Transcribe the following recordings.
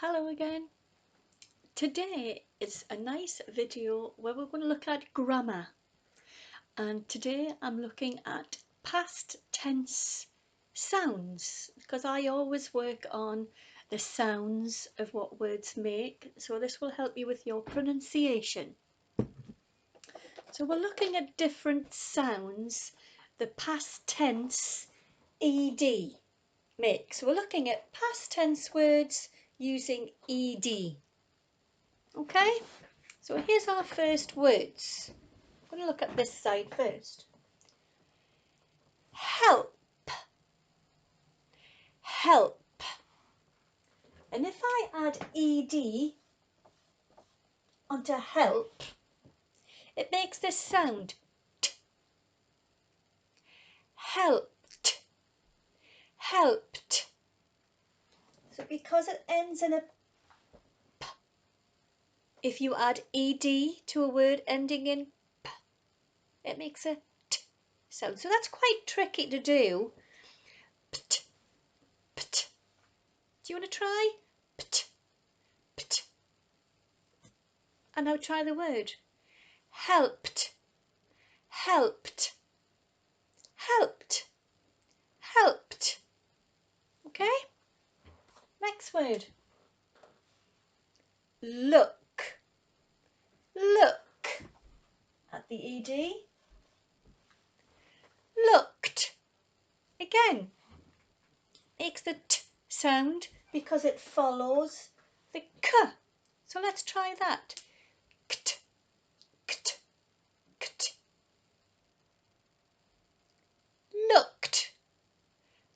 Hello again. Today is a nice video where we're going to look at grammar, and today I'm looking at past tense sounds because I always work on the sounds of what words make, so this will help you with your pronunciation. So we're looking at different sounds the past tense ed makes. So we're looking at past tense words using ed. Okay, so here's our first words. I'm going to look at this side first. Help, help. And if I add ed onto help, it makes this sound. T. Helped, helped. So because it ends in a p, if you add ed to a word ending in p, it makes a t sound. So that's quite tricky to do. Pt, pt. Do you want to try? Pt, pt. And now try the word. Helped, helped, helped, helped. Okay? Next word. Look, look. At the ed. Looked. Again, makes the t sound because it follows the k. So let's try that. Kt, kt, kt. Looked,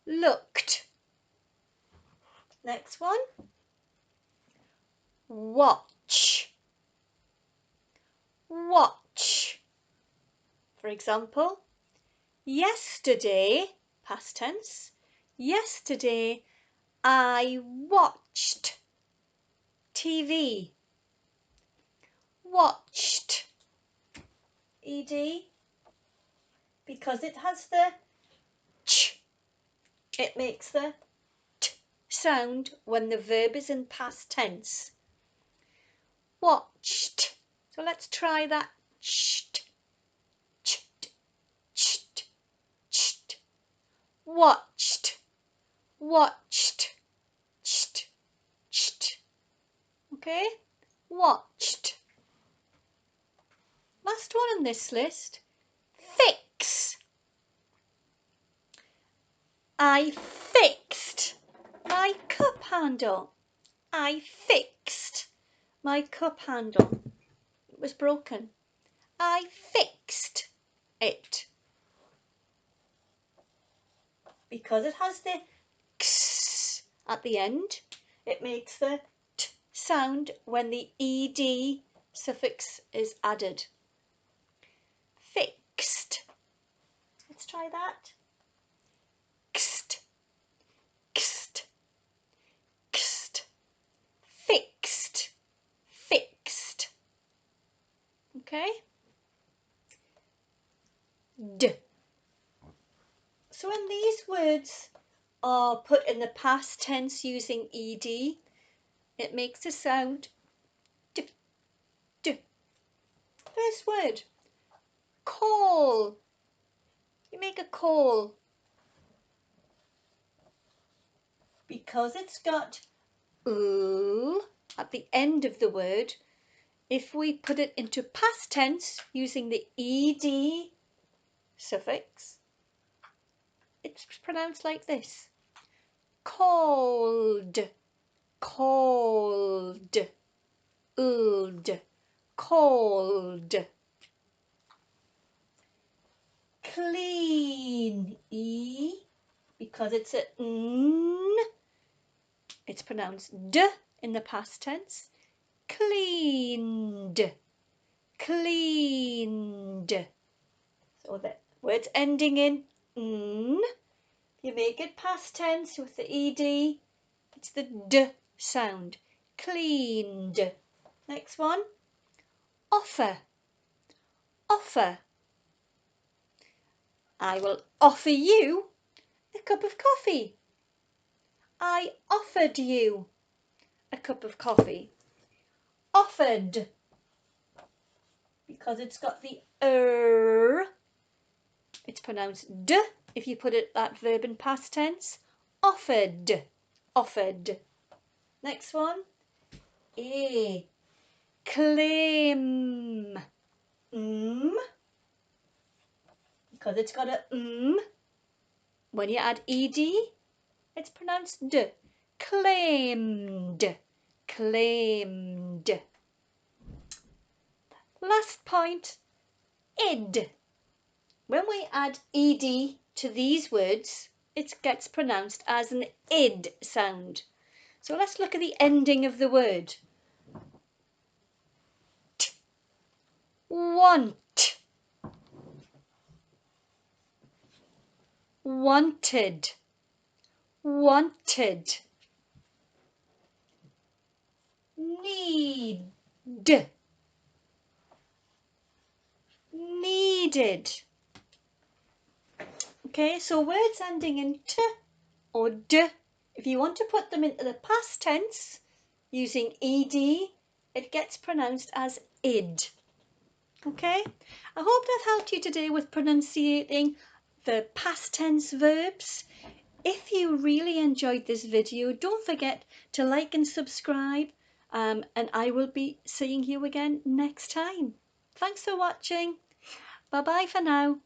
looked. Next one. Watch, watch. For example, yesterday, past tense, yesterday I watched TV. Watched. Ed, because it has the ch, it makes the t sound when the verb is in past tense. Watched. So let's try that. Cht, cht, cht, cht. Watched, watched, cht, cht. Okay, watched. Last one on this list. Fix. I fixed my cup handle. I fixed my cup handle. It was broken. I fixed it. Because it has the x at the end, it makes the t sound when the ed suffix is added. Fixed. Let's try that. Xed, xed, xed. Fixed, fixed. Okay? D. So when these words are put in the past tense using ed, it makes a sound d, d. First word, call. You make a call. Because it's got l at the end of the word, if we put it into past tense using the ed suffix, it's pronounced like this. Called, called, uld, called. Clean, e, because it's a n, it's pronounced d in the past tense. Cleaned, cleaned. So the words ending in n, you make it past tense with the ed, it's the d sound. Cleaned. Next one. Offer, offer. I will offer you a cup of coffee. I offered you a cup of coffee. Offered, because it's got the it's pronounced d if you put that verb in past tense. Offered, offered. Next one, claim, because it's got a when you add ed, it's pronounced d. Claimed, claimed. Last point, id. When we add ed to these words, it gets pronounced as an id sound. So let's look at the ending of the word. T, want, wanted, wanted. Need, needed. Okay, so words ending in t or d, if you want to put them into the past tense using ed, it gets pronounced as id. Okay, I hope that helped you today with pronunciating the past tense verbs. If you really enjoyed this video, don't forget to like and subscribe, and I will be seeing you again next time. Thanks for watching. Bye bye for now.